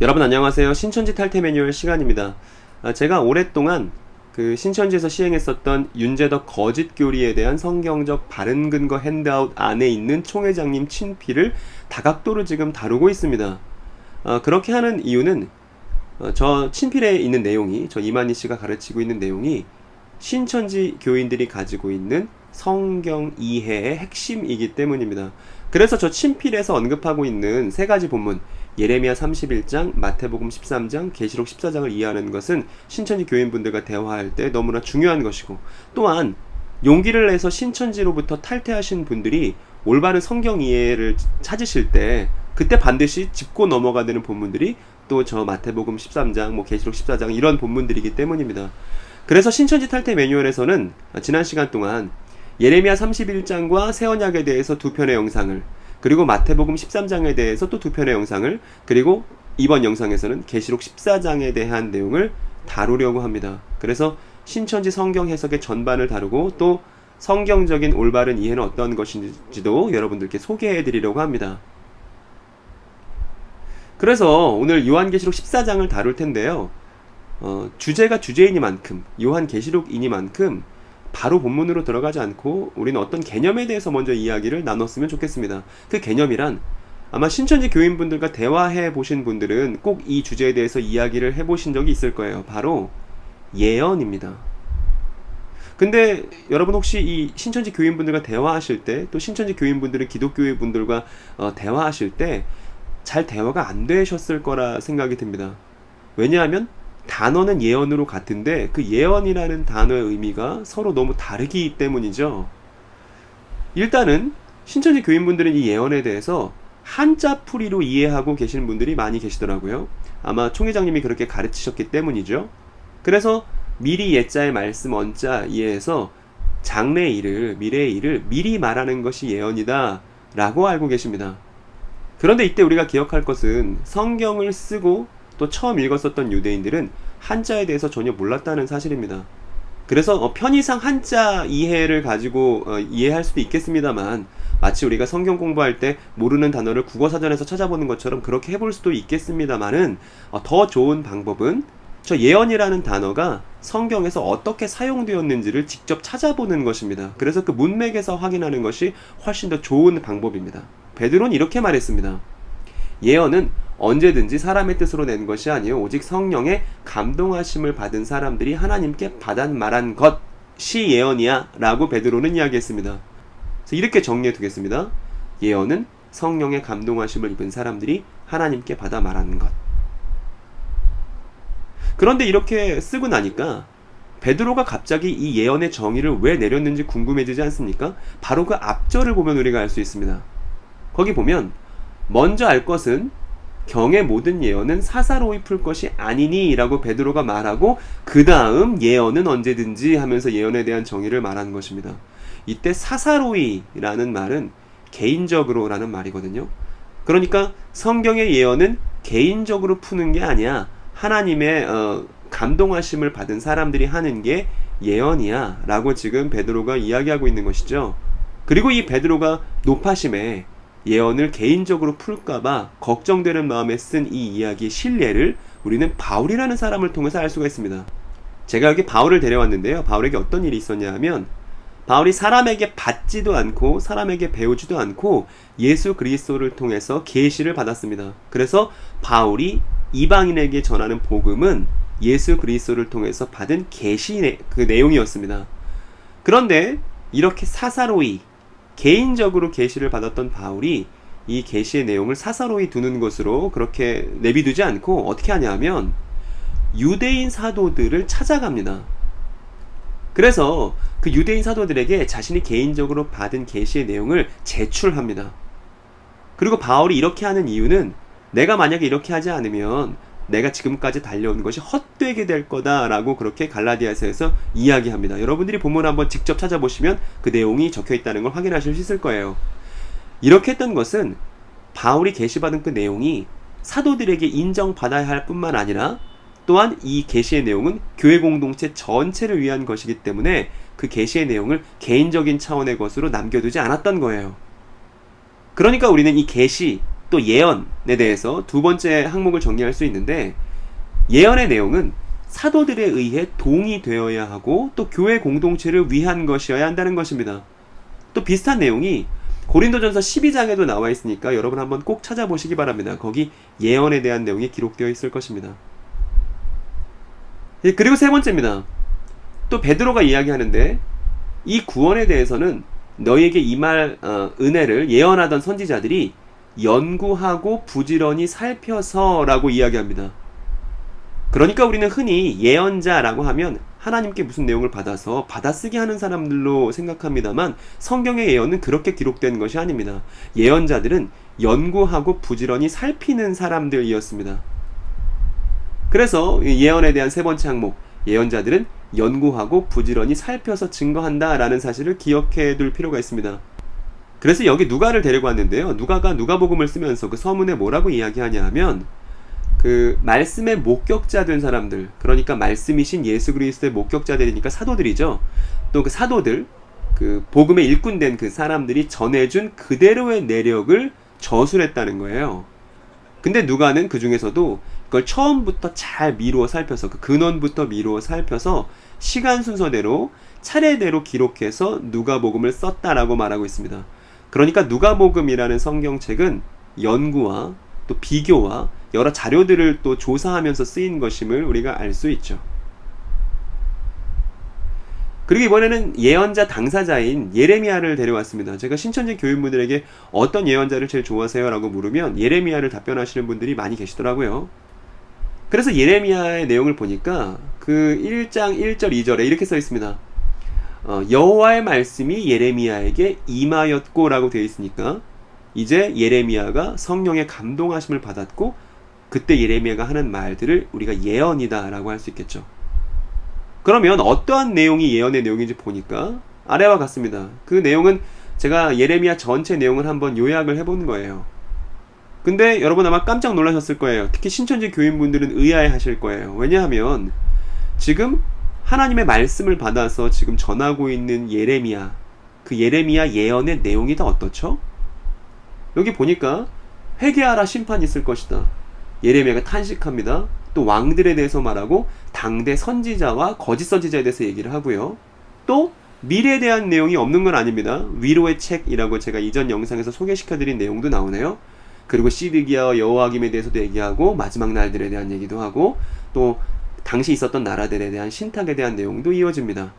여러분 안녕하세요. 신천지 탈퇴 매뉴얼 시간입니다. 제가 오랫동안 그 신천지에서 시행했었던 윤재덕 거짓 교리에 대한 성경적 바른 근거 핸드아웃 안에 있는 총회장님 친필을 다각도로 지금 다루고 있습니다. 그렇게 하는 이유는 저 친필에 있는 내용이, 저 이만희 씨가 가르치고 있는 내용이 신천지 교인들이 가지고 있는 성경 이해의 핵심이기 때문입니다. 그래서 저 친필에서 언급하고 있는 세 가지 본문, 예레미야 31장, 마태복음 13장, 계시록 14장을 이해하는 것은 신천지 교인분들과 대화할 때 너무나 중요한 것이고, 또한 용기를 내서 신천지로부터 탈퇴하신 분들이 올바른 성경 이해를 찾으실 때 그때 반드시 짚고 넘어가야 되는 본문들이 또 저 마태복음 13장, 계시록 14장 이런 본문들이기 때문입니다. 그래서 신천지 탈퇴 매뉴얼에서는 지난 시간 동안 예레미야 31장과 새 언약에 대해서 두 편의 영상을, 그리고 마태복음 13장에 대해서 또 두 편의 영상을, 그리고 이번 영상에서는 계시록 14장에 대한 내용을 다루려고 합니다. 그래서 신천지 성경 해석의 전반을 다루고 또 성경적인 올바른 이해는 어떤 것인지도 여러분들께 소개해 드리려고 합니다. 그래서 오늘 요한계시록 14장을 다룰 텐데요. 주제가 주제이니만큼, 요한계시록이니만큼 바로 본문으로 들어가지 않고 우리는 어떤 개념에 대해서 먼저 이야기를 나눴으면 좋겠습니다. 그 개념이란, 아마 신천지 교인분들과 대화해 보신 분들은 꼭 이 주제에 대해서 이야기를 해보신 적이 있을 거예요. 바로 예언입니다. 근데 여러분 혹시 이 신천지 교인분들과 대화하실 때, 또 신천지 교인분들은 기독교인 분들과 대화하실 때 잘 대화가 안 되셨을 거라 생각이 듭니다. 왜냐하면 단어는 예언으로 같은데 그 예언이라는 단어의 의미가 서로 너무 다르기 때문이죠. 일단은 신천지 교인분들은 이 예언에 대해서 한자풀이로 이해하고 계시는 분들이 많이 계시더라고요. 아마 총회장님이 그렇게 가르치셨기 때문이죠. 그래서 미리 예자의 말씀 언자 이해해서 장래의 일을, 미래의 일을 미리 말하는 것이 예언이다 라고 알고 계십니다. 그런데 이때 우리가 기억할 것은 성경을 쓰고 또 처음 읽었었던 유대인들은 한자에 대해서 전혀 몰랐다는 사실입니다. 그래서 편의상 한자 이해를 가지고 이해할 수도 있겠습니다만, 마치 우리가 성경 공부할 때 모르는 단어를 국어사전에서 찾아보는 것처럼 그렇게 해볼 수도 있겠습니다만은, 더 좋은 방법은 저 예언이라는 단어가 성경에서 어떻게 사용되었는지를 직접 찾아보는 것입니다. 그래서 그 문맥에서 확인하는 것이 훨씬 더 좋은 방법입니다. 베드로는 이렇게 말했습니다. 예언은 언제든지 사람의 뜻으로 낸 것이 아니요 오직 성령의 감동하심을 받은 사람들이 하나님께 받아 말한 것이 예언이야 라고 베드로는 이야기했습니다. 그래서 이렇게 정리해 두겠습니다. 예언은 성령의 감동하심을 입은 사람들이 하나님께 받아 말하는 것. 그런데 이렇게 쓰고 나니까 베드로가 갑자기 이 예언의 정의를 왜 내렸는지 궁금해지지 않습니까? 바로 그 앞절을 보면 우리가 알 수 있습니다. 거기 보면 먼저 알 것은 경의 모든 예언은 사사로이 풀 것이 아니니 라고 베드로가 말하고, 그 다음 예언은 언제든지 하면서 예언에 대한 정의를 말하는 것입니다. 이때 사사로이라는 말은 개인적으로 라는 말이거든요. 그러니까 성경의 예언은 개인적으로 푸는 게 아니야, 하나님의 감동하심을 받은 사람들이 하는 게 예언이야 라고 지금 베드로가 이야기하고 있는 것이죠. 그리고 이 베드로가 높아심에 예언을 개인적으로 풀까봐 걱정되는 마음에 쓴 이 이야기의 신뢰를 우리는 바울이라는 사람을 통해서 알 수가 있습니다. 제가 여기 바울을 데려왔는데요. 바울에게 어떤 일이 있었냐 하면, 바울이 사람에게 받지도 않고 사람에게 배우지도 않고 예수 그리스도를 통해서 계시를 받았습니다. 그래서 바울이 이방인에게 전하는 복음은 예수 그리스도를 통해서 받은 계시의 그 내용이었습니다. 그런데 이렇게 사사로이 개인적으로 계시를 받았던 바울이 이 계시의 내용을 사사로이 두는 것으로 그렇게 내비두지 않고 어떻게 하냐면 유대인 사도들을 찾아갑니다. 그래서 그 유대인 사도들에게 자신이 개인적으로 받은 계시의 내용을 제출합니다. 그리고 바울이 이렇게 하는 이유는, 내가 만약에 이렇게 하지 않으면 내가 지금까지 달려온 것이 헛되게 될 거다라고 그렇게 갈라디아서에서 이야기합니다. 여러분들이 본문 한번 직접 찾아보시면 그 내용이 적혀 있다는 걸 확인하실 수 있을 거예요. 이렇게 했던 것은 바울이 계시받은 그 내용이 사도들에게 인정받아야 할 뿐만 아니라 또한 이 계시의 내용은 교회 공동체 전체를 위한 것이기 때문에 그 계시의 내용을 개인적인 차원의 것으로 남겨두지 않았던 거예요. 그러니까 우리는 이 계시, 또 예언에 대해서 두 번째 항목을 정리할 수 있는데, 예언의 내용은 사도들에 의해 동의되어야 하고 또 교회 공동체를 위한 것이어야 한다는 것입니다. 또 비슷한 내용이 고린도전서 12장에도 나와 있으니까 여러분 한번 꼭 찾아보시기 바랍니다. 거기 예언에 대한 내용이 기록되어 있을 것입니다. 그리고 세 번째입니다. 또 베드로가 이야기하는데, 이 구원에 대해서는 너희에게 임할 은혜를 예언하던 선지자들이 연구하고 부지런히 살펴서 라고 이야기합니다. 그러니까 우리는 흔히 예언자라고 하면 하나님께 무슨 내용을 받아서 받아쓰기 하는 사람들로 생각합니다만, 성경의 예언은 그렇게 기록된 것이 아닙니다. 예언자들은 연구하고 부지런히 살피는 사람들이었습니다. 그래서 예언에 대한 세 번째 항목, 예언자들은 연구하고 부지런히 살펴서 증거한다 라는 사실을 기억해 둘 필요가 있습니다. 그래서 여기 누가를 데리고 왔는데요, 누가가 누가복음을 쓰면서 그 서문에 뭐라고 이야기하냐 하면, 그 말씀의 목격자 된 사람들, 그러니까 말씀이신 예수 그리스도의 목격자들이니까 사도들이죠. 또 그 사도들, 그 복음의 일꾼된 그 사람들이 전해준 그대로의 내력을 저술했다는 거예요. 근데 누가는 그 중에서도 그걸 처음부터 잘 미루어 살펴서, 그 근원부터 미루어 살펴서 시간 순서대로 차례대로 기록해서 누가복음을 썼다라고 말하고 있습니다. 그러니까 누가복음이라는 성경책은 연구와 또 비교와 여러 자료들을 또 조사하면서 쓰인 것임을 우리가 알 수 있죠. 그리고 이번에는 예언자 당사자인 예레미야를 데려왔습니다. 제가 신천지 교인분들에게 어떤 예언자를 제일 좋아하세요? 라고 물으면 예레미야를 답변하시는 분들이 많이 계시더라고요. 그래서 예레미야의 내용을 보니까 그 1장 1절 2절에 이렇게 써 있습니다. 여호와의 말씀이 예레미야에게 임하였고 라고 되어 있으니까 이제 예레미야가 성령의 감동하심을 받았고, 그때 예레미야가 하는 말들을 우리가 예언이다 라고 할 수 있겠죠. 그러면 어떠한 내용이 예언의 내용인지 보니까 아래와 같습니다. 그 내용은 제가 예레미야 전체 내용을 한번 요약을 해본 거예요. 근데 여러분 아마 깜짝 놀라셨을 거예요. 특히 신천지 교인분들은 의아해 하실 거예요. 왜냐하면 지금 하나님의 말씀을 받아서 지금 전하고 있는 예레미야, 그 예레미야 예언의 내용이 다 어떻죠? 여기 보니까 회개하라, 심판이 있을 것이다. 예레미야가 탄식합니다. 또 왕들에 대해서 말하고 당대 선지자와 거짓 선지자에 대해서 얘기를 하고요. 또 미래에 대한 내용이 없는 건 아닙니다. 위로의 책이라고 제가 이전 영상에서 소개시켜드린 내용도 나오네요. 그리고 시드기야와 여호와김에 대해서도 얘기하고 마지막 날들에 대한 얘기도 하고 또 당시 있었던 나라들에 대한 신탁에 대한 내용도 이어집니다.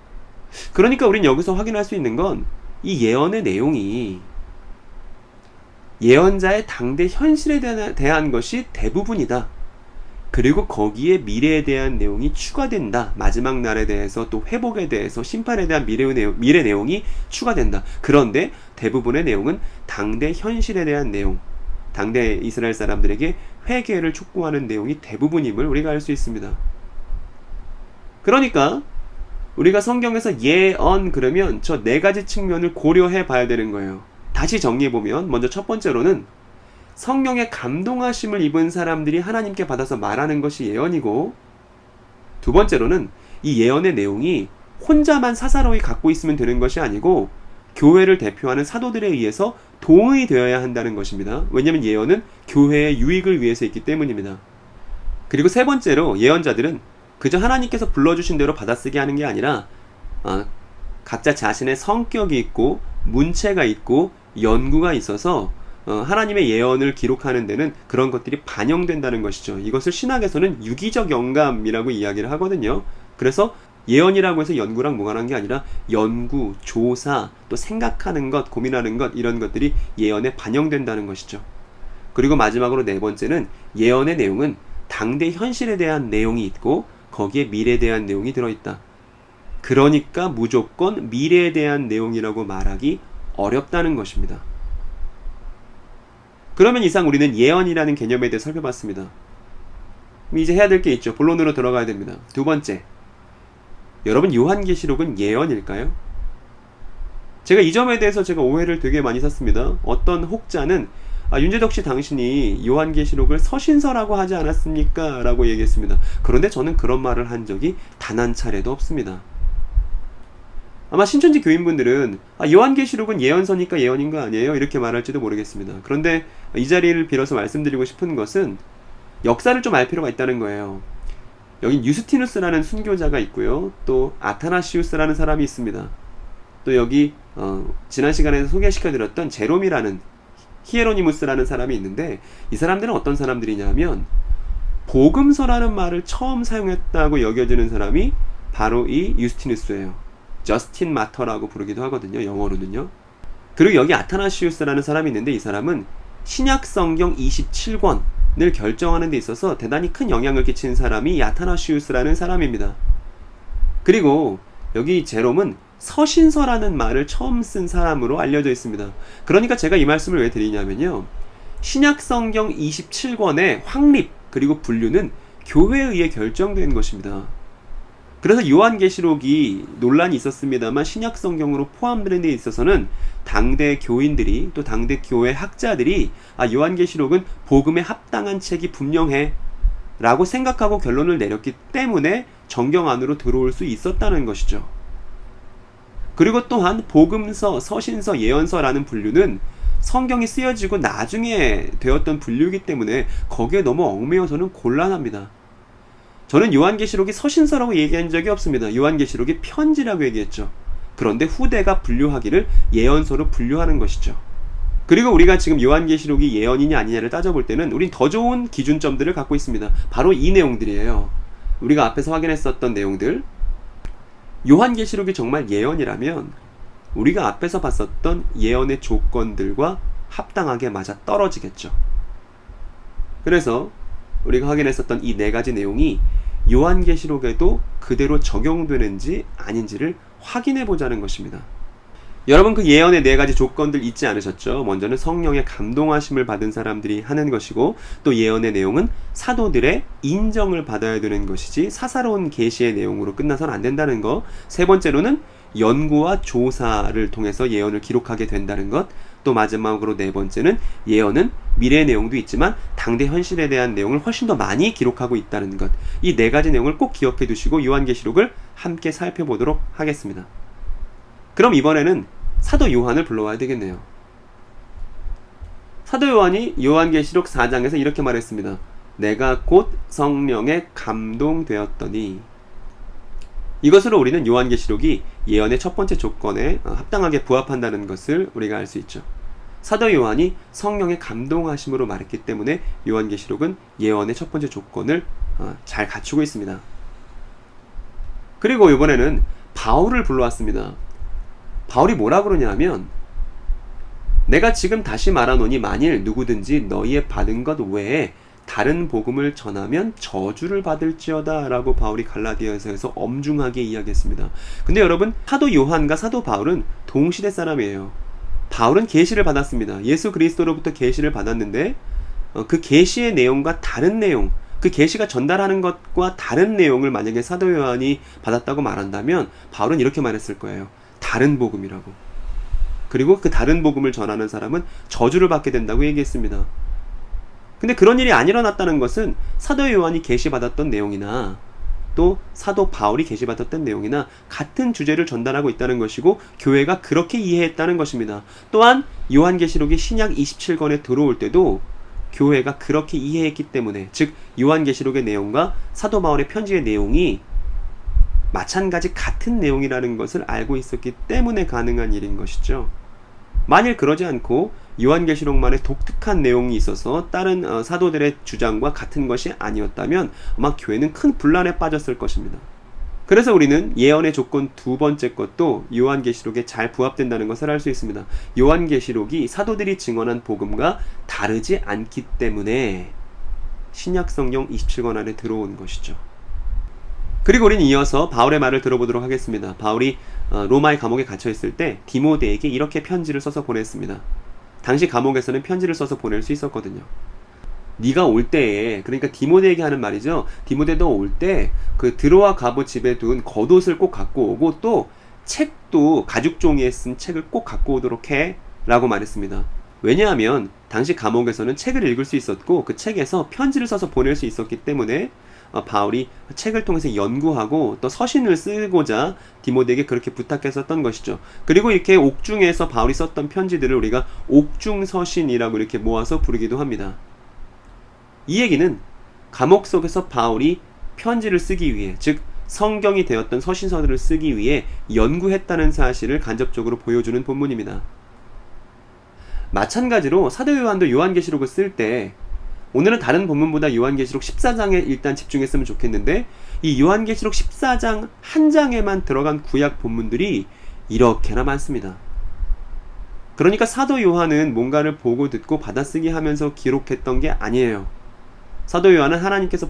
그러니까 우린 여기서 확인할 수 있는 건 이 예언의 내용이 예언자의 당대 현실에 대한 것이 대부분이다. 그리고 거기에 미래에 대한 내용이 추가된다. 마지막 날에 대해서, 또 회복에 대해서, 심판에 대한 미래 내용이 추가된다. 그런데 대부분의 내용은 당대 현실에 대한 내용, 당대 이스라엘 사람들에게 회개를 촉구하는 내용이 대부분임을 우리가 알 수 있습니다. 그러니까 우리가 성경에서 예언 그러면 저 네 가지 측면을 고려해 봐야 되는 거예요. 다시 정리해보면, 먼저 첫 번째로는 성령의 감동하심을 입은 사람들이 하나님께 받아서 말하는 것이 예언이고, 두 번째로는 이 예언의 내용이 혼자만 사사로이 갖고 있으면 되는 것이 아니고 교회를 대표하는 사도들에 의해서 동의되어야 한다는 것입니다. 왜냐하면 예언은 교회의 유익을 위해서 있기 때문입니다. 그리고 세 번째로 예언자들은 그저 하나님께서 불러주신 대로 받아쓰게 하는 게 아니라 각자 자신의 성격이 있고 문체가 있고 연구가 있어서 하나님의 예언을 기록하는 데는 그런 것들이 반영된다는 것이죠. 이것을 신학에서는 유기적 영감이라고 이야기를 하거든요. 그래서 예언이라고 해서 연구랑 무관한 게 아니라 연구, 조사, 또 생각하는 것, 고민하는 것, 이런 것들이 예언에 반영된다는 것이죠. 그리고 마지막으로 네 번째는 예언의 내용은 당대 현실에 대한 내용이 있고 거기에 미래에 대한 내용이 들어있다. 그러니까 무조건 미래에 대한 내용이라고 말하기 어렵다는 것입니다. 그러면 이상 우리는 예언이라는 개념에 대해 살펴봤습니다. 이제 해야 될 게 있죠. 본론으로 들어가야 됩니다. 두 번째, 여러분 요한계시록은 예언일까요? 제가 이 점에 대해서 제가 오해를 되게 많이 샀습니다. 어떤 혹자는 윤재덕씨 당신이 요한계시록을 서신서라고 하지 않았습니까? 라고 얘기했습니다. 그런데 저는 그런 말을 한 적이 단 한 차례도 없습니다. 아마 신천지 교인분들은 요한계시록은 예언서니까 예언인 거 아니에요? 이렇게 말할지도 모르겠습니다. 그런데 이 자리를 빌어서 말씀드리고 싶은 것은 역사를 좀 알 필요가 있다는 거예요. 여기 유스티누스라는 순교자가 있고요. 또 아타나시우스라는 사람이 있습니다. 또 여기 지난 시간에 소개시켜드렸던 제롬이라는 히에로니무스라는 사람이 있는데 이 사람들은 어떤 사람들이냐면 복음서라는 말을 처음 사용했다고 여겨지는 사람이 바로 이 유스티누스예요. 저스틴 마터라고 부르기도 하거든요. 영어로는요. 그리고 여기 아타나시우스라는 사람이 있는데 이 사람은 신약성경 27권을 결정하는 데 있어서 대단히 큰 영향을 끼친 사람이 이 아타나시우스라는 사람입니다. 그리고 여기 제롬은 서신서라는 말을 처음 쓴 사람으로 알려져 있습니다. 그러니까 제가 이 말씀을 왜 드리냐면요. 신약성경 27권의 확립 그리고 분류는 교회에 의해 결정된 것입니다. 그래서 요한계시록이 논란이 있었습니다만 신약성경으로 포함되는 데 있어서는 당대 교인들이 또 당대 교회 학자들이 요한계시록은 복음에 합당한 책이 분명해 라고 생각하고 결론을 내렸기 때문에 정경 안으로 들어올 수 있었다는 것이죠. 그리고 또한 복음서, 서신서, 예언서라는 분류는 성경이 쓰여지고 나중에 되었던 분류이기 때문에 거기에 너무 얽매여서는 곤란합니다. 저는 요한계시록이 서신서라고 얘기한 적이 없습니다. 요한계시록이 편지라고 얘기했죠. 그런데 후대가 분류하기를 예언서로 분류하는 것이죠. 그리고 우리가 지금 요한계시록이 예언이냐 아니냐를 따져볼 때는 우린 더 좋은 기준점들을 갖고 있습니다. 바로 이 내용들이에요. 우리가 앞에서 확인했었던 내용들. 요한계시록이 정말 예언이라면 우리가 앞에서 봤었던 예언의 조건들과 합당하게 맞아 떨어지겠죠. 그래서 우리가 확인했었던 이 네 가지 내용이 요한계시록에도 그대로 적용되는지 아닌지를 확인해 보자는 것입니다. 여러분 그 예언의 네 가지 조건들 잊지 않으셨죠? 먼저는 성령의 감동하심을 받은 사람들이 하는 것이고 또 예언의 내용은 사도들의 인정을 받아야 되는 것이지 사사로운 계시의 내용으로 끝나서는 안 된다는 것. 세 번째로는 연구와 조사를 통해서 예언을 기록하게 된다는 것. 또 마지막으로 네 번째는 예언은 미래의 내용도 있지만 당대 현실에 대한 내용을 훨씬 더 많이 기록하고 있다는 것. 이 네 가지 내용을 꼭 기억해 두시고 요한계시록을 함께 살펴보도록 하겠습니다. 그럼 이번에는 사도 요한을 불러와야 되겠네요. 사도 요한이 요한계시록 4장에서 이렇게 말했습니다. 내가 곧 성령에 감동되었더니. 이것으로 우리는 요한계시록이 예언의 첫 번째 조건에 합당하게 부합한다는 것을 우리가 알 수 있죠. 사도 요한이 성령의 감동하심으로 말했기 때문에 요한계시록은 예언의 첫 번째 조건을 잘 갖추고 있습니다. 그리고 이번에는 바울을 불러왔습니다. 바울이 뭐라 그러냐면 내가 지금 다시 말하노니 만일 누구든지 너희의 받은 것 외에 다른 복음을 전하면 저주를 받을지어다 라고 바울이 갈라디아서에서 엄중하게 이야기했습니다. 근데 여러분 사도 요한과 사도 바울은 동시대 사람이에요. 바울은 계시를 받았습니다. 예수 그리스도로부터 계시를 받았는데 그 계시의 내용과 다른 내용, 그 계시가 전달하는 것과 다른 내용을 만약에 사도 요한이 받았다고 말한다면 바울은 이렇게 말했을 거예요. 다른 복음이라고. 그리고 그 다른 복음을 전하는 사람은 저주를 받게 된다고 얘기했습니다. 근데 그런 일이 안 일어났다는 것은 사도 요한이 계시받았던 내용이나 또 사도 바울이 계시받았던 내용이나 같은 주제를 전달하고 있다는 것이고 교회가 그렇게 이해했다는 것입니다. 또한 요한계시록이 신약 27권에 들어올 때도 교회가 그렇게 이해했기 때문에 즉 요한계시록의 내용과 사도 바울의 편지의 내용이 마찬가지 같은 내용이라는 것을 알고 있었기 때문에 가능한 일인 것이죠. 만일 그러지 않고 요한계시록만의 독특한 내용이 있어서 다른 사도들의 주장과 같은 것이 아니었다면 아마 교회는 큰 분란에 빠졌을 것입니다. 그래서 우리는 예언의 조건 두 번째 것도 요한계시록에 잘 부합된다는 것을 알 수 있습니다. 요한계시록이 사도들이 증언한 복음과 다르지 않기 때문에 신약성경 27권 안에 들어온 것이죠. 그리고 우리는 이어서 바울의 말을 들어보도록 하겠습니다. 바울이 로마의 감옥에 갇혀있을 때 디모데에게 이렇게 편지를 써서 보냈습니다. 당시 감옥에서는 편지를 써서 보낼 수 있었거든요. 네가 올 때에, 그러니까 디모데에게 하는 말이죠. 디모데도 올 때 그 드로아 가보 집에 둔 겉옷을 꼭 갖고 오고 또 책도 가죽 종이에 쓴 책을 꼭 갖고 오도록 해 라고 말했습니다. 왜냐하면 당시 감옥에서는 책을 읽을 수 있었고 그 책에서 편지를 써서 보낼 수 있었기 때문에 바울이 책을 통해서 연구하고 또 서신을 쓰고자 디모데에게 그렇게 부탁했었던 것이죠. 그리고 이렇게 옥중에서 바울이 썼던 편지들을 우리가 옥중서신이라고 이렇게 모아서 부르기도 합니다. 이 얘기는 감옥 속에서 바울이 편지를 쓰기 위해, 즉 성경이 되었던 서신서들을 쓰기 위해 연구했다는 사실을 간접적으로 보여주는 본문입니다. 마찬가지로 사도 요한도 요한계시록을 쓸 때, 오늘은 다른 본문보다 요한계시록 14장에 일단 집중했으면 좋겠는데, 이 요한계시록 14장 한 장에만 들어간 구약 본문들이 이렇게나 많습니다. 그러니까 사도 요한은 뭔가를 보고 듣고 받아쓰기 하면서 기록했던 게 아니에요. 사도 요한은 하나님께서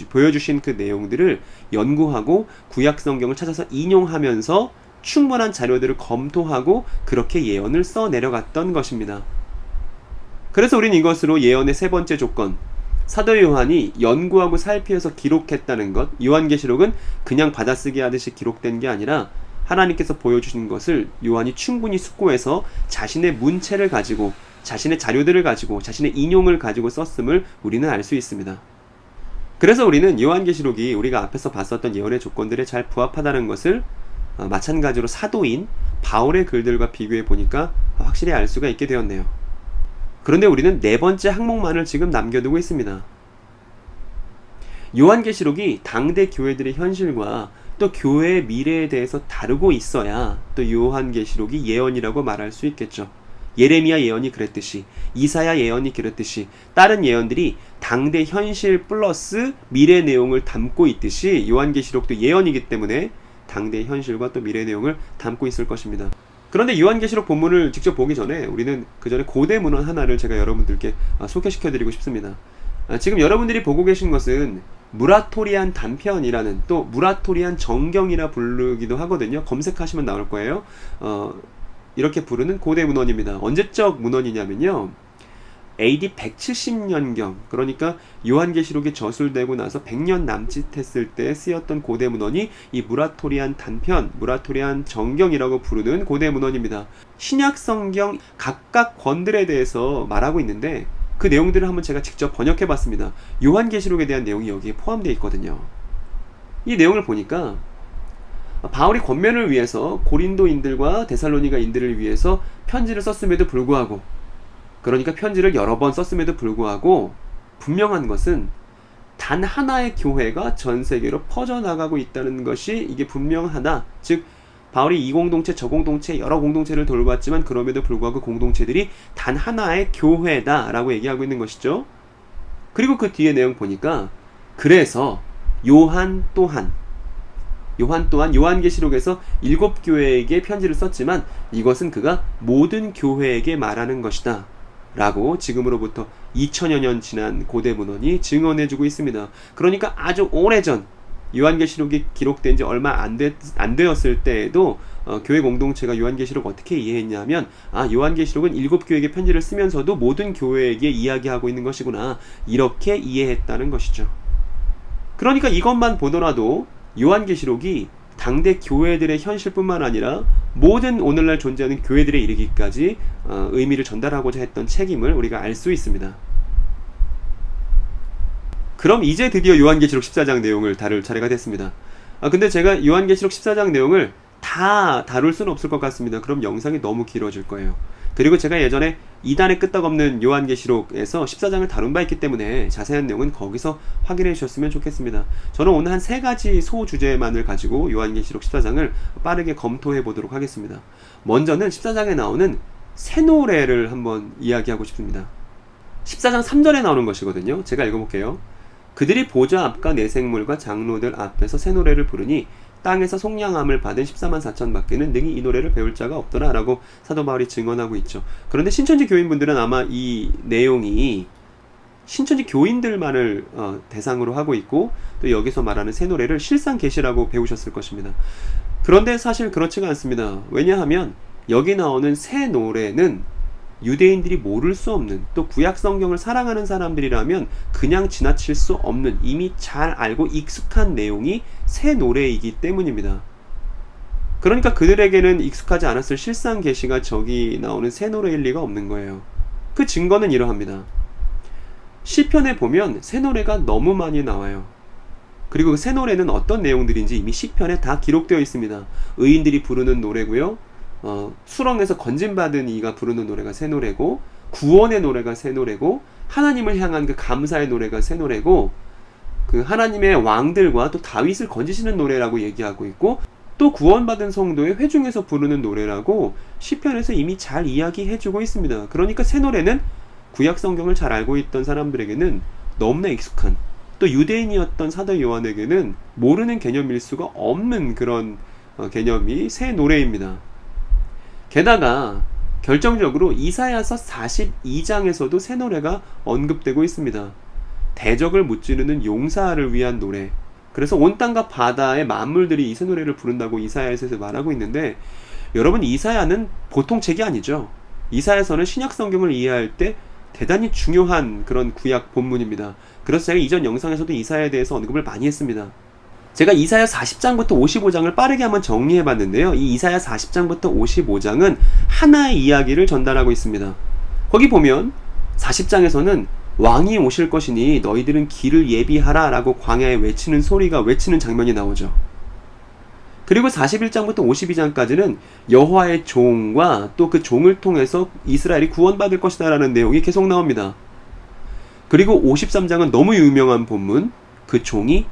보여주신 그 내용들을 연구하고 구약 성경을 찾아서 인용하면서 충분한 자료들을 검토하고 그렇게 예언을 써 내려갔던 것입니다. 그래서 우린 이것으로 예언의 세 번째 조건, 사도 요한이 연구하고 살피어서 기록했다는 것, 요한계시록은 그냥 받아쓰기 하듯이 기록된 게 아니라 하나님께서 보여주신 것을 요한이 충분히 숙고해서 자신의 문체를 가지고, 자신의 자료들을 가지고, 자신의 인용을 가지고 썼음을 우리는 알 수 있습니다. 그래서 우리는 요한계시록이 우리가 앞에서 봤었던 예언의 조건들에 잘 부합하다는 것을 마찬가지로 사도인 바울의 글들과 비교해 보니까 확실히 알 수가 있게 되었네요. 그런데 우리는 네 번째 항목만을 지금 남겨두고 있습니다. 요한계시록이 당대 교회들의 현실과 또 교회의 미래에 대해서 다루고 있어야 또 요한계시록이 예언이라고 말할 수 있겠죠. 예레미야 예언이 그랬듯이, 이사야 예언이 그랬듯이, 다른 예언들이 당대 현실 플러스 미래 내용을 담고 있듯이 요한계시록도 예언이기 때문에 당대 현실과 또 미래 내용을 담고 있을 것입니다. 그런데 요한계시록 본문을 직접 보기 전에 우리는 그 전에 고대 문헌 하나를 제가 여러분들께 소개시켜 드리고 싶습니다. 지금 여러분들이 보고 계신 것은 무라토리안 단편이라는, 또 무라토리안 정경이라 부르기도 하거든요. 검색하시면 나올 거예요. 이렇게 부르는 고대 문헌입니다. 언제적 문헌이냐면요, AD 170년경, 그러니까 요한계시록이 저술되고 나서 100년 남짓했을 때 쓰였던 고대 문헌이 이 무라토리안 단편, 무라토리안 정경이라고 부르는 고대 문헌입니다. 신약 성경 각각 권들에 대해서 말하고 있는데 그 내용들을 한번 제가 직접 번역해 봤습니다. 요한계시록에 대한 내용이 여기에 포함되어 있거든요. 이 내용을 보니까 바울이 권면을 위해서 고린도인들과 데살로니가인들을 위해서 편지를 썼음에도 불구하고, 그러니까 편지를 여러 번 썼음에도 불구하고 분명한 것은 단 하나의 교회가 전 세계로 퍼져나가고 있다는 것이 이게 분명하다. 즉 바울이 이 공동체 저 공동체 여러 공동체를 돌봤지만 그럼에도 불구하고 공동체들이 단 하나의 교회다라고 얘기하고 있는 것이죠. 그리고 그 뒤에 내용 보니까, 그래서 요한 또한 요한계시록에서 7교회에게 편지를 썼지만 이것은 그가 모든 교회에게 말하는 것이다 라고 지금으로부터 2000여 년 지난 고대 문헌이 증언해주고 있습니다. 그러니까 아주 오래전, 요한계시록이 기록된 지 얼마 안 되었을 때에도 교회 공동체가 요한계시록 어떻게 이해했냐면, 요한계시록은 7교회에게 편지를 쓰면서도 모든 교회에게 이야기하고 있는 것이구나, 이렇게 이해했다는 것이죠. 그러니까 이것만 보더라도 요한계시록이 당대 교회들의 현실뿐만 아니라 모든 오늘날 존재하는 교회들에 이르기까지 의미를 전달하고자 했던 책임을 우리가 알 수 있습니다. 그럼 이제 드디어 요한계시록 14장 내용을 다룰 차례가 됐습니다. 근데 제가 요한계시록 14장 내용을 다 다룰 수는 없을 것 같습니다. 그럼 영상이 너무 길어질 거예요. 그리고 제가 예전에 이단의 끄떡없는 요한계시록에서 14장을 다룬 바 있기 때문에 자세한 내용은 거기서 확인해 주셨으면 좋겠습니다. 저는 오늘 한 3가지 소주제만을 가지고 요한계시록 14장을 빠르게 검토해 보도록 하겠습니다. 먼저는 14장에 나오는 새 노래를 한번 이야기하고 싶습니다. 14장 3절에 나오는 것이거든요. 제가 읽어볼게요. 그들이 보좌 앞과 내생물과 장로들 앞에서 새 노래를 부르니 땅에서 속량함을 받은 14만 4천 밖에는 능히 이 노래를 배울 자가 없더라 라고 사도 바울이 증언하고 있죠. 그런데 신천지 교인분들은 아마 이 내용이 신천지 교인들만을 대상으로 하고 있고, 또 여기서 말하는 새 노래를 실상 계시라고 배우셨을 것입니다. 그런데 사실 그렇지가 않습니다. 왜냐하면 여기 나오는 새 노래는 유대인들이 모를 수 없는, 또 구약 성경을 사랑하는 사람들이라면 그냥 지나칠 수 없는, 이미 잘 알고 익숙한 내용이 새 노래이기 때문입니다. 그러니까 그들에게는 익숙하지 않았을 실상 계시가 저기 나오는 새 노래일 리가 없는 거예요. 그 증거는 이러합니다. 시편에 보면 새 노래가 너무 많이 나와요. 그리고 그 새 노래는 어떤 내용들인지 이미 시편에 다 기록되어 있습니다. 의인들이 부르는 노래고요. 수렁에서 건진받은 이가 부르는 노래가 새 노래고, 구원의 노래가 새 노래고, 하나님을 향한 그 감사의 노래가 새 노래고, 그 하나님의 왕들과 또 다윗을 건지시는 노래라고 얘기하고 있고, 또 구원받은 성도의 회중에서 부르는 노래라고 시편에서 이미 잘 이야기해주고 있습니다. 그러니까 새 노래는 구약 성경을 잘 알고 있던 사람들에게는 너무나 익숙한, 또 유대인이었던 사도 요한에게는 모르는 개념일 수가 없는 그런 개념이 새 노래입니다. 게다가 결정적으로 이사야서 42장에서도 새 노래가 언급되고 있습니다. 대적을 무찌르는 용사를 위한 노래. 그래서 온 땅과 바다의 만물들이 이 새 노래를 부른다고 이사야에서 말하고 있는데, 여러분, 이사야는 보통 책이 아니죠. 이사야서는 신약 성경을 이해할 때 대단히 중요한 그런 구약 본문입니다. 그래서 제가 이전 영상에서도 이사야에 대해서 언급을 많이 했습니다. 제가 이사야 40장부터 55장을 빠르게 한번 정리해 봤는데요. 이 이사야 40장부터 55장은 하나의 이야기를 전달하고 있습니다. 거기 보면 40장에서는 왕이 오실 것이니 너희들은 길을 예비하라 라고 광야에 외치는 소리가 외치는 장면이 나오죠. 그리고 41장부터 52장까지는 여호와의 종과 또 그 종을 통해서 이스라엘이 구원받을 것이다 라는 내용이 계속 나옵니다. 그리고 53장은 너무 유명한 본문, 그 종이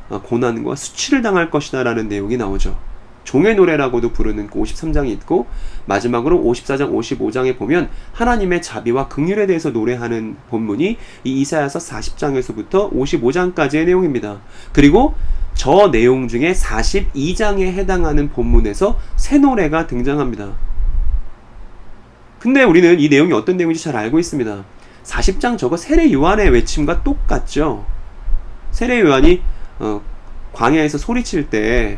고난과 수치를 당할 것이다 라는 내용이 나오죠. 종의 노래라고도 부르는 그 53장이 있고, 마지막으로 54장, 55장에 보면 하나님의 자비와 긍휼에 대해서 노래하는 본문이 이 이사야서 40장에서부터 55장까지의 내용입니다. 그리고 저 내용 중에 42장에 해당하는 본문에서 새 노래가 등장합니다. 근데 우리는 이 내용이 어떤 내용인지 잘 알고 있습니다. 40장 저거 세례 요한의 외침과 똑같죠. 세례 요한이 광야에서 소리칠 때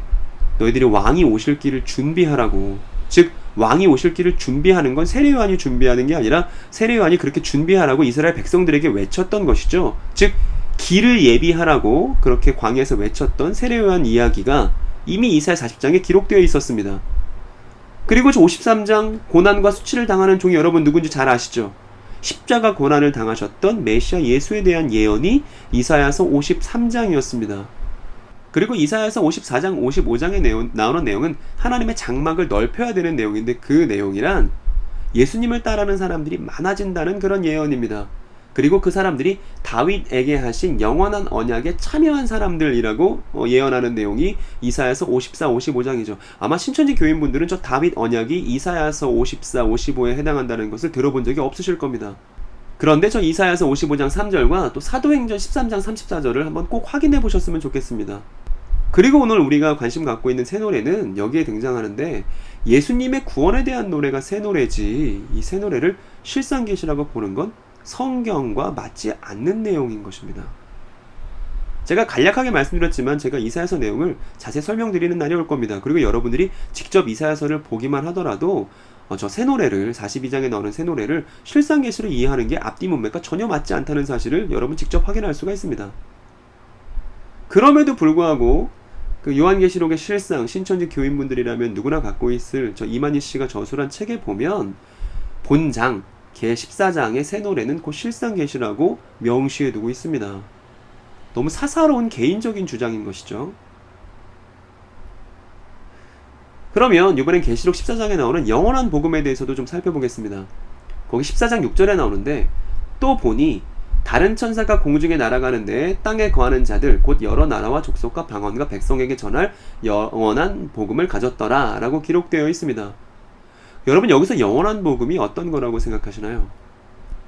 너희들이 왕이 오실 길을 준비하라고, 즉 왕이 오실 길을 준비하는 건 세례 요한이 준비하는 게 아니라 세례 요한이 그렇게 준비하라고 이스라엘 백성들에게 외쳤던 것이죠. 즉 길을 예비하라고 그렇게 광야에서 외쳤던 세례 요한 이야기가 이미 이사야 40장에 기록되어 있었습니다. 그리고 저 53장 고난과 수치를 당하는 종이 여러분 누군지 잘 아시죠? 십자가 고난을 당하셨던 메시아 예수에 대한 예언이 이사야서 53장이었습니다. 그리고 이사야서 54장, 55장에 나오는 내용은 하나님의 장막을 넓혀야 되는 내용인데, 그 내용이란 예수님을 따르는 사람들이 많아진다는 그런 예언입니다. 그리고 그 사람들이 다윗에게 하신 영원한 언약에 참여한 사람들이라고 예언하는 내용이 이사야서 54, 55장이죠. 아마 신천지 교인분들은 저 다윗 언약이 이사야서 54, 55에 해당한다는 것을 들어본 적이 없으실 겁니다. 그런데 저 이사야서 55장 3절과 또 사도행전 13장 34절을 한번 꼭 확인해 보셨으면 좋겠습니다. 그리고 오늘 우리가 관심 갖고 있는 새 노래는 여기에 등장하는데, 예수님의 구원에 대한 노래가 새 노래지, 이 새 노래를 실상계시라고 보는 건 성경과 맞지 않는 내용인 것입니다. 제가 간략하게 말씀드렸지만 제가 이사야서 내용을 자세히 설명드리는 날이 올 겁니다. 그리고 여러분들이 직접 이사야서를 보기만 하더라도 저 새 노래를, 42장에 나오는 새 노래를 실상계시로 이해하는 게 앞뒤 문맥과 전혀 맞지 않다는 사실을 여러분 직접 확인할 수가 있습니다. 그럼에도 불구하고 그 요한계시록의 실상, 신천지 교인분들이라면 누구나 갖고 있을 저 이만희 씨가 저술한 책에 보면 본장 개 14장의 새 노래는 곧 실상계시라고 명시해두고 있습니다. 너무 사사로운 개인적인 주장인 것이죠. 그러면 이번엔 계시록 14장에 나오는 영원한 복음에 대해서도 좀 살펴보겠습니다. 거기 14장 6절에 나오는데, 또 보니 다른 천사가 공중에 날아가는데 땅에 거하는 자들 곧 여러 나라와 족속과 방언과 백성에게 전할 영원한 복음을 가졌더라 라고 기록되어 있습니다. 여러분, 여기서 영원한 복음이 어떤 거라고 생각하시나요?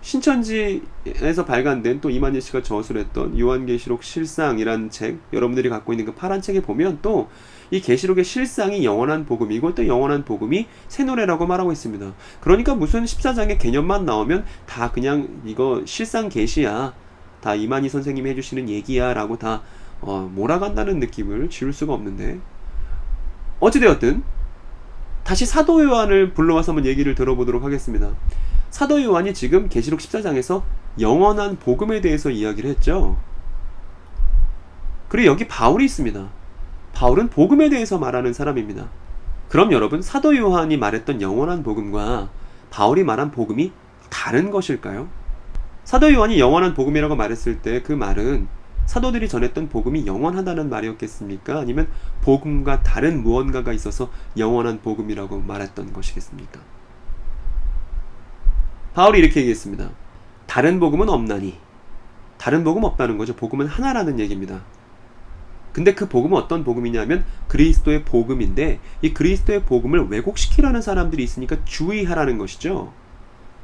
신천지에서 발간된 또 이만희 씨가 저술했던 요한계시록 실상이라는 책, 여러분들이 갖고 있는 그 파란 책에 보면 또 이 계시록의 실상이 영원한 복음이고 또 영원한 복음이 새 노래라고 말하고 있습니다. 그러니까 무슨 14장의 개념만 나오면 다 그냥 이거 실상 계시야, 다 이만희 선생님이 해주시는 얘기야 라고 다 몰아간다는 느낌을 지울 수가 없는데, 어찌되었든 다시 사도 요한을 불러와서 한번 얘기를 들어보도록 하겠습니다. 사도 요한이 지금 계시록 14장에서 영원한 복음에 대해서 이야기를 했죠. 그리고 여기 바울이 있습니다. 바울은 복음에 대해서 말하는 사람입니다. 그럼 여러분, 사도 요한이 말했던 영원한 복음과 바울이 말한 복음이 다른 것일까요? 사도 요한이 영원한 복음이라고 말했을 때 그 말은 사도들이 전했던 복음이 영원하다는 말이었겠습니까? 아니면 복음과 다른 무언가가 있어서 영원한 복음이라고 말했던 것이겠습니까? 바울이 이렇게 얘기했습니다. 다른 복음은 없나니. 다른 복음 없다는 거죠. 복음은 하나라는 얘기입니다. 근데 그 복음은 어떤 복음이냐면 그리스도의 복음인데, 이 그리스도의 복음을 왜곡시키려는 사람들이 있으니까 주의하라는 것이죠.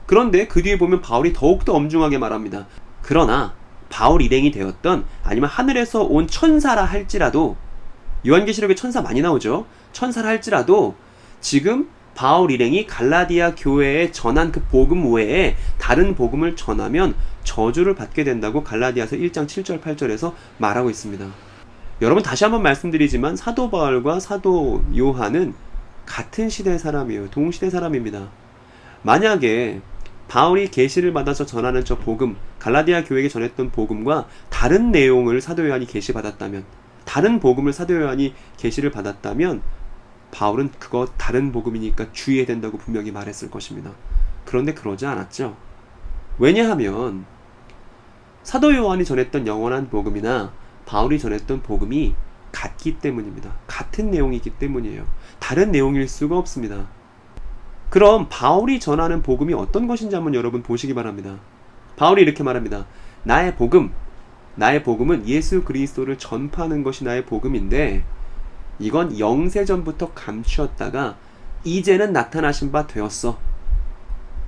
그런데 그 뒤에 보면 바울이 더욱더 엄중하게 말합니다. 그러나 바울 일행이 되었던, 아니면 하늘에서 온 천사라 할지라도, 요한계시록에 천사 많이 나오죠. 천사라 할지라도 지금 바울 일행이 갈라디아 교회에 전한 그 복음 외에 다른 복음을 전하면 저주를 받게 된다고 갈라디아서 1장 7절 8절에서 말하고 있습니다. 여러분, 다시 한번 말씀드리지만 사도 바울과 사도 요한은 같은 시대 사람이에요. 동시대 사람입니다. 만약에 바울이 계시를 받아서 전하는 저 복음, 갈라디아 교회에게 전했던 복음과 다른 내용을 사도 요한이 계시받았다면, 다른 복음을 사도 요한이 계시를 받았다면 바울은 그거 다른 복음이니까 주의해야 된다고 분명히 말했을 것입니다. 그런데 그러지 않았죠. 왜냐하면 사도 요한이 전했던 영원한 복음이나 바울이 전했던 복음이 같기 때문입니다. 같은 내용이기 때문이에요. 다른 내용일 수가 없습니다. 그럼 바울이 전하는 복음이 어떤 것인지 한번 여러분 보시기 바랍니다. 바울이 이렇게 말합니다. 나의 복음은 예수 그리스도를 전파하는 것이 나의 복음인데, 이건 영세전부터 감추었다가 이제는 나타나신 바 되었어.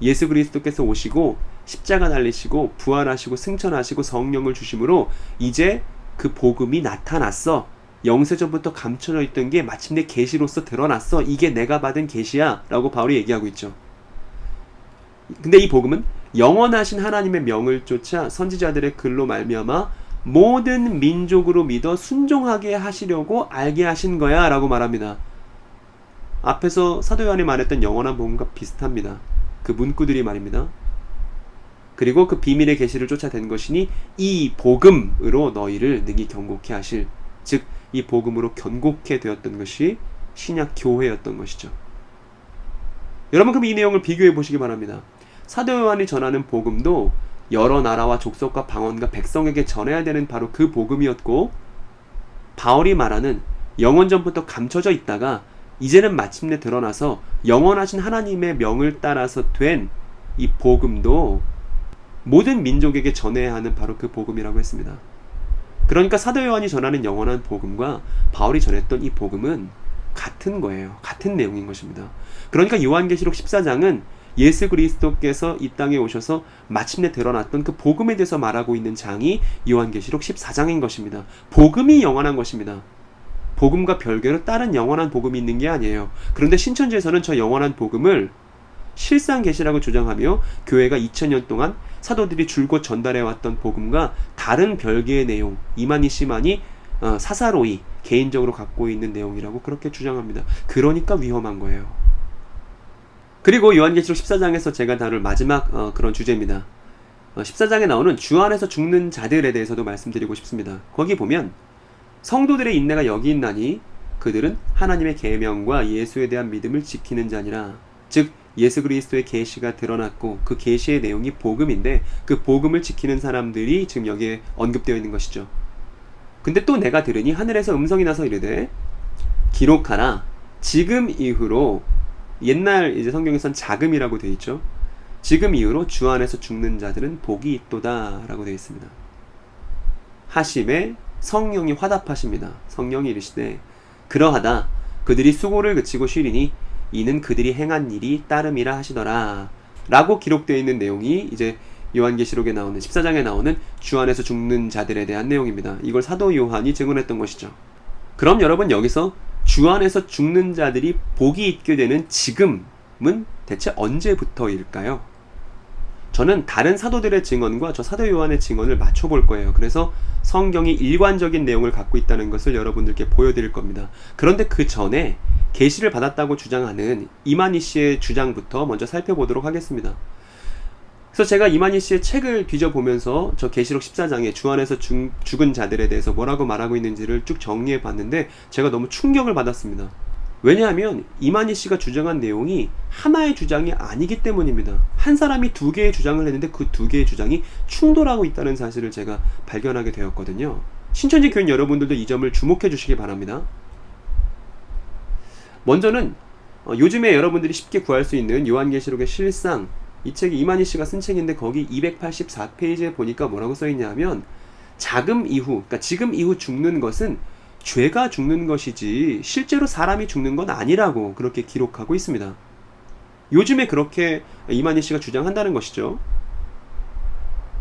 예수 그리스도께서 오시고 십자가 달리시고 부활하시고 승천하시고 성령을 주심으로 이제 그 복음이 나타났어. 영세전부터 감춰져 있던 게 마침내 계시로서 드러났어. 이게 내가 받은 계시야 라고 바울이 얘기하고 있죠. 근데 이 복음은 영원하신 하나님의 명을 쫓아 선지자들의 글로 말미암아 모든 민족으로 믿어 순종하게 하시려고 알게 하신 거야 라고 말합니다. 앞에서 사도 요한이 말했던 영원한 복음과 비슷합니다. 그 문구들이 말입니다. 그리고 그 비밀의 계시를 쫓아낸 것이니 이 복음으로 너희를 능히 경고케 하실, 즉 이 복음으로 견고케 되었던 것이 신약 교회였던 것이죠. 여러분, 그럼 이 내용을 비교해 보시기 바랍니다. 사도 요한이 전하는 복음도 여러 나라와 족속과 방언과 백성에게 전해야 되는 바로 그 복음이었고, 바울이 말하는 영원전부터 감춰져 있다가 이제는 마침내 드러나서 영원하신 하나님의 명을 따라서 된 이 복음도 모든 민족에게 전해야 하는 바로 그 복음이라고 했습니다. 그러니까 사도 요한이 전하는 영원한 복음과 바울이 전했던 이 복음은 같은 거예요. 같은 내용인 것입니다. 그러니까 요한계시록 14장은 예수 그리스도께서 이 땅에 오셔서 마침내 드러났던 그 복음에 대해서 말하고 있는 장이 요한계시록 14장인 것입니다. 복음이 영원한 것입니다. 복음과 별개로 다른 영원한 복음이 있는 게 아니에요. 그런데 신천지에서는 저 영원한 복음을 실상계시라고 주장하며 교회가 2000년 동안 사도들이 줄곧 전달해왔던 복음과 다른 별개의 내용, 이만희 씨만이 사사로이 개인적으로 갖고 있는 내용이라고 그렇게 주장합니다. 그러니까 위험한 거예요. 그리고 요한계시록 14장에서 제가 다룰 마지막 그런 주제입니다. 14장에 나오는 주 안에서 죽는 자들에 대해서도 말씀드리고 싶습니다. 거기 보면 성도들의 인내가 여기 있나니 그들은 하나님의 계명과 예수에 대한 믿음을 지키는 자니라. 즉 예수 그리스도의 계시가 드러났고 그 계시의 내용이 복음인데 그 복음을 지키는 사람들이 지금 여기에 언급되어 있는 것이죠. 근데 또 내가 들으니 하늘에서 음성이 나서 이르되 기록하라. 지금 이후로, 옛날 이제 성경에선 자금이라고 되어 있죠. 지금 이후로 주 안에서 죽는 자들은 복이 있도다 라고 되어 있습니다. 하심에 성령이 화답하십니다. 성령이 이르시되 그러하다. 그들이 수고를 그치고 쉬리니 이는 그들이 행한 일이 따름이라 하시더라 라고 기록되어 있는 내용이 이제 요한계시록에 나오는 14장에 나오는 주 안에서 죽는 자들에 대한 내용입니다. 이걸 사도 요한이 증언했던 것이죠. 그럼 여러분, 여기서 주 안에서 죽는 자들이 복이 있게 되는 지금은 대체 언제부터일까요? 저는 다른 사도들의 증언과 저 사도 요한의 증언을 맞춰볼 거예요. 그래서 성경이 일관적인 내용을 갖고 있다는 것을 여러분들께 보여드릴 겁니다. 그런데 그 전에 계시를 받았다고 주장하는 이만희 씨의 주장부터 먼저 살펴보도록 하겠습니다. 그래서 제가 이만희 씨의 책을 뒤져보면서 저 계시록 14장에 주 안에서 죽은 자들에 대해서 뭐라고 말하고 있는지를 쭉 정리해 봤는데 제가 너무 충격을 받았습니다. 왜냐하면 이만희 씨가 주장한 내용이 하나의 주장이 아니기 때문입니다. 한 사람이 두 개의 주장을 했는데 그 두 개의 주장이 충돌하고 있다는 사실을 제가 발견하게 되었거든요. 신천지 교인 여러분들도 이 점을 주목해 주시기 바랍니다. 먼저는 요즘에 여러분들이 쉽게 구할 수 있는 요한계시록의 실상, 이 책이 이만희 씨가 쓴 책인데 거기 284페이지에 보니까 뭐라고 써있냐 하면 그러니까 지금 이후 죽는 것은 죄가 죽는 것이지 실제로 사람이 죽는 건 아니라고 그렇게 기록하고 있습니다. 요즘에 그렇게 이만희 씨가 주장한다는 것이죠.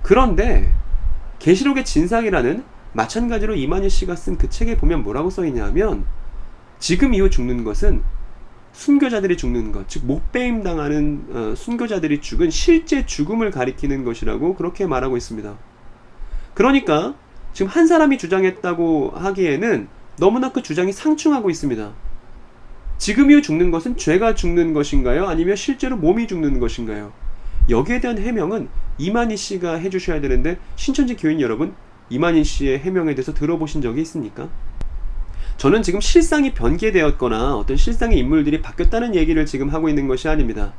그런데 계시록의 진상이라는 마찬가지로 이만희 씨가 쓴 그 책에 보면 뭐라고 써있냐면 지금 이후 죽는 것은 순교자들이 죽는 것, 즉 목배임 당하는 순교자들이 죽은 실제 죽음을 가리키는 것이라고 그렇게 말하고 있습니다. 그러니까 지금 한 사람이 주장했다고 하기에는 너무나 그 주장이 상충하고 있습니다. 지금 이후 죽는 것은 죄가 죽는 것인가요? 아니면 실제로 몸이 죽는 것인가요? 여기에 대한 해명은 이만희 씨가 해주셔야 되는데 신천지 교인 여러분, 이만희 씨의 해명에 대해서 들어보신 적이 있습니까? 저는 지금 실상이 변개되었거나 어떤 실상의 인물들이 바뀌었다는 얘기를 지금 하고 있는 것이 아닙니다.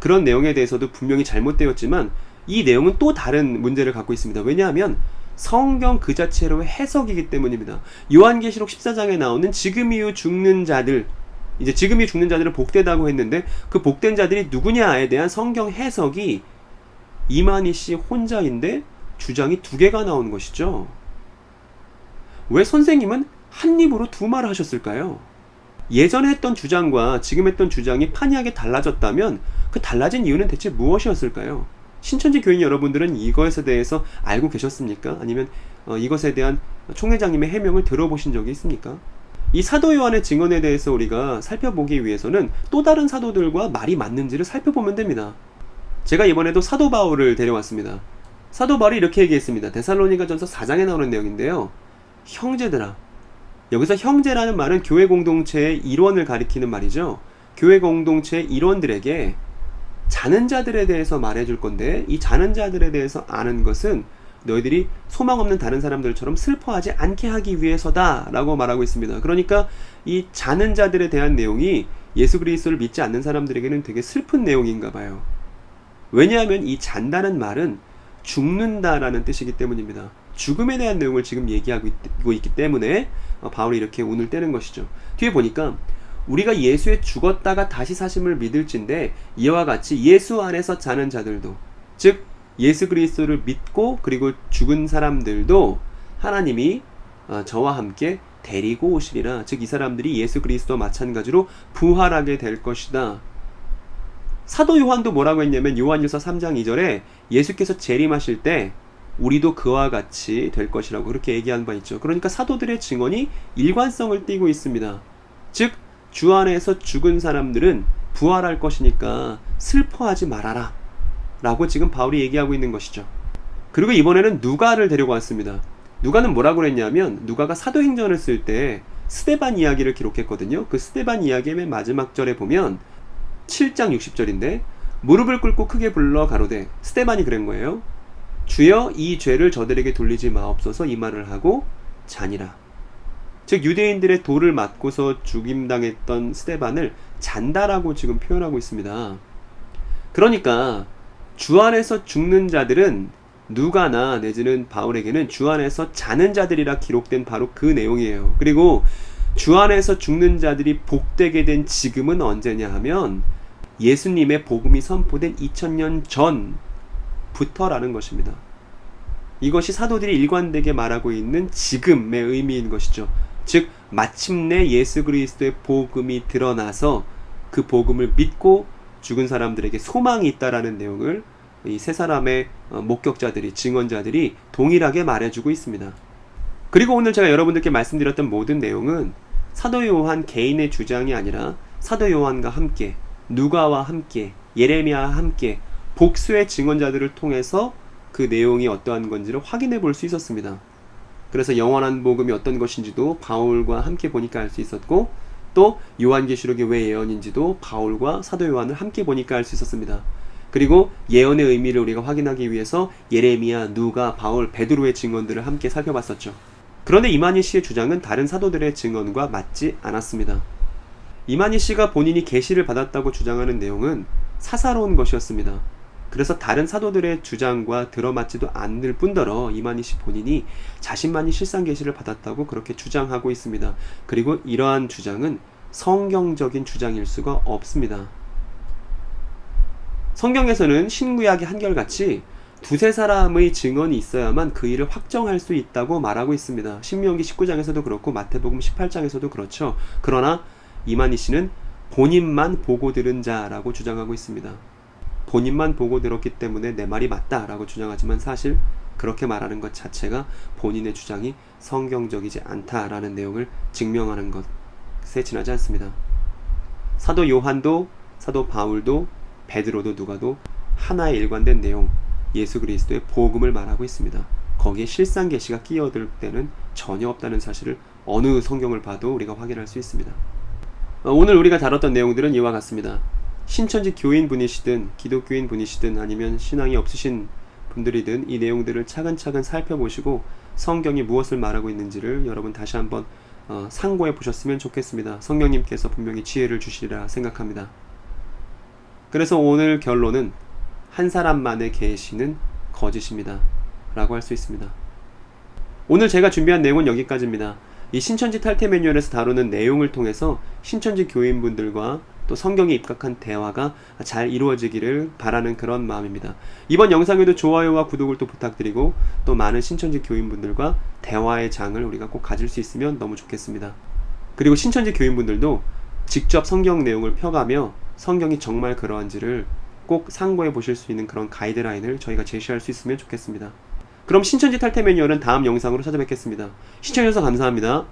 그런 내용에 대해서도 분명히 잘못되었지만 이 내용은 또 다른 문제를 갖고 있습니다. 왜냐하면 성경 그 자체로의 해석이기 때문입니다. 요한계시록 14장에 나오는 지금 이후 죽는 자들, 이제 지금 이후 죽는 자들은 복되다고 했는데 그 복된 자들이 누구냐에 대한 성경 해석이 이만희 씨 혼자인데 주장이 두 개가 나오는 것이죠. 왜 선생님은 한 입으로 두 말을 하셨을까요? 예전에 했던 주장과 지금 했던 주장이 판이하게 달라졌다면 그 달라진 이유는 대체 무엇이었을까요? 신천지 교인 여러분들은 이것에 대해서 알고 계셨습니까? 아니면 이것에 대한 총회장님의 해명을 들어보신 적이 있습니까? 이 사도 요한의 증언에 대해서 우리가 살펴보기 위해서는 또 다른 사도들과 말이 맞는지를 살펴보면 됩니다. 제가 이번에도 사도 바울을 데려왔습니다. 사도 바울이 이렇게 얘기했습니다. 데살로니가전서 4장에 나오는 내용인데요. 형제들아, 여기서 형제라는 말은 교회 공동체의 일원을 가리키는 말이죠. 교회 공동체의 일원들에게 자는 자들에 대해서 말해줄 건데 이 자는 자들에 대해서 아는 것은 너희들이 소망 없는 다른 사람들처럼 슬퍼하지 않게 하기 위해서다 라고 말하고 있습니다. 그러니까 이 자는 자들에 대한 내용이 예수 그리스도를 믿지 않는 사람들에게는 되게 슬픈 내용인가 봐요. 왜냐하면 이 잔다는 말은 죽는다라는 뜻이기 때문입니다. 죽음에 대한 내용을 지금 얘기하고 있기 때문에 바울이 이렇게 운을 떼는 것이죠. 뒤에 보니까 우리가 예수의 죽었다가 다시 사심을 믿을진데 이와 같이 예수 안에서 자는 자들도, 즉 예수 그리스도를 믿고 그리고 죽은 사람들도 하나님이 저와 함께 데리고 오시리라. 즉 이 사람들이 예수 그리스도와 마찬가지로 부활하게 될 것이다. 사도 요한도 뭐라고 했냐면 요한일서 3장 2절에 예수께서 재림하실 때 우리도 그와 같이 될 것이라고 그렇게 얘기한 바 있죠. 그러니까 사도들의 증언이 일관성을 띠고 있습니다. 즉 주 안에서 죽은 사람들은 부활할 것이니까 슬퍼하지 말아라 라고 지금 바울이 얘기하고 있는 것이죠. 그리고 이번에는 누가를 데리고 왔습니다. 누가는 뭐라고 그랬냐면 누가가 사도행전을 쓸 때 스데반 이야기를 기록했거든요. 그 스데반 이야기의 맨 마지막 절에 보면 7장 60절인데 무릎을 꿇고 크게 불러 가로되, 스데반이 그런 거예요. 주여 이 죄를 저들에게 돌리지 마옵소서 이 말을 하고 자니라. 즉 유대인들의 돌을 맞고서 죽임당했던 스데반을 잔다라고 지금 표현하고 있습니다. 그러니까 주 안에서 죽는 자들은 누가나 내지는 바울에게는 주 안에서 자는 자들이라 기록된 바로 그 내용이에요. 그리고 주 안에서 죽는 자들이 복되게 된 지금은 언제냐 하면 예수님의 복음이 선포된 2000년 전부터라는 것입니다. 이것이 사도들이 일관되게 말하고 있는 지금의 의미인 것이죠. 즉 마침내 예수 그리스도의 복음이 드러나서 그 복음을 믿고 죽은 사람들에게 소망이 있다라는 내용을 이 세 사람의 목격자들이, 증언자들이 동일하게 말해주고 있습니다. 그리고 오늘 제가 여러분들께 말씀드렸던 모든 내용은 사도 요한 개인의 주장이 아니라 사도 요한과 함께, 누가와 함께, 예레미야와 함께 복수의 증언자들을 통해서 그 내용이 어떠한 건지를 확인해 볼 수 있었습니다. 그래서 영원한 복음이 어떤 것인지도 바울과 함께 보니까 알 수 있었고, 또 요한계시록이 왜 예언인지도 바울과 사도 요한을 함께 보니까 알 수 있었습니다. 그리고 예언의 의미를 우리가 확인하기 위해서 예레미야, 누가, 바울, 베드로의 증언들을 함께 살펴봤었죠. 그런데 이만희 씨의 주장은 다른 사도들의 증언과 맞지 않았습니다. 이만희 씨가 본인이 계시를 받았다고 주장하는 내용은 사사로운 것이었습니다. 그래서 다른 사도들의 주장과 들어맞지도 않을 뿐더러 이만희 씨 본인이 자신만이 실상 계시를 받았다고 그렇게 주장하고 있습니다. 그리고 이러한 주장은 성경적인 주장일 수가 없습니다. 성경에서는 신구약의 한결같이 두세 사람의 증언이 있어야만 그 일을 확정할 수 있다고 말하고 있습니다. 신명기 19장에서도 그렇고 마태복음 18장에서도 그렇죠. 그러나 이만희 씨는 본인만 보고 들은 자라고 주장하고 있습니다. 본인만 보고 들었기 때문에 내 말이 맞다라고 주장하지만 사실 그렇게 말하는 것 자체가 본인의 주장이 성경적이지 않다라는 내용을 증명하는 것에 지나지 않습니다. 사도 요한도 사도 바울도 베드로도 누가도 하나의 일관된 내용, 예수 그리스도의 복음을 말하고 있습니다. 거기에 실상 계시가 끼어들 때는 전혀 없다는 사실을 어느 성경을 봐도 우리가 확인할 수 있습니다. 오늘 우리가 다뤘던 내용들은 이와 같습니다. 신천지 교인 분이시든 기독교인 분이시든 아니면 신앙이 없으신 분들이든 이 내용들을 차근차근 살펴보시고 성경이 무엇을 말하고 있는지를 여러분 다시 한번 상고해 보셨으면 좋겠습니다. 성령님께서 분명히 지혜를 주시리라 생각합니다. 그래서 오늘 결론은 한 사람만의 계시는 거짓입니다 라고 할 수 있습니다. 오늘 제가 준비한 내용은 여기까지입니다. 이 신천지 탈퇴 매뉴얼에서 다루는 내용을 통해서 신천지 교인분들과 또 성경에 입각한 대화가 잘 이루어지기를 바라는 그런 마음입니다. 이번 영상에도 좋아요와 구독을 또 부탁드리고 또 많은 신천지 교인분들과 대화의 장을 우리가 꼭 가질 수 있으면 너무 좋겠습니다. 그리고 신천지 교인분들도 직접 성경 내용을 펴가며 성경이 정말 그러한지를 꼭 상고해 보실 수 있는 그런 가이드라인을 저희가 제시할 수 있으면 좋겠습니다. 그럼 신천지 탈퇴 매뉴얼은 다음 영상으로 찾아뵙겠습니다. 시청해주셔서 감사합니다.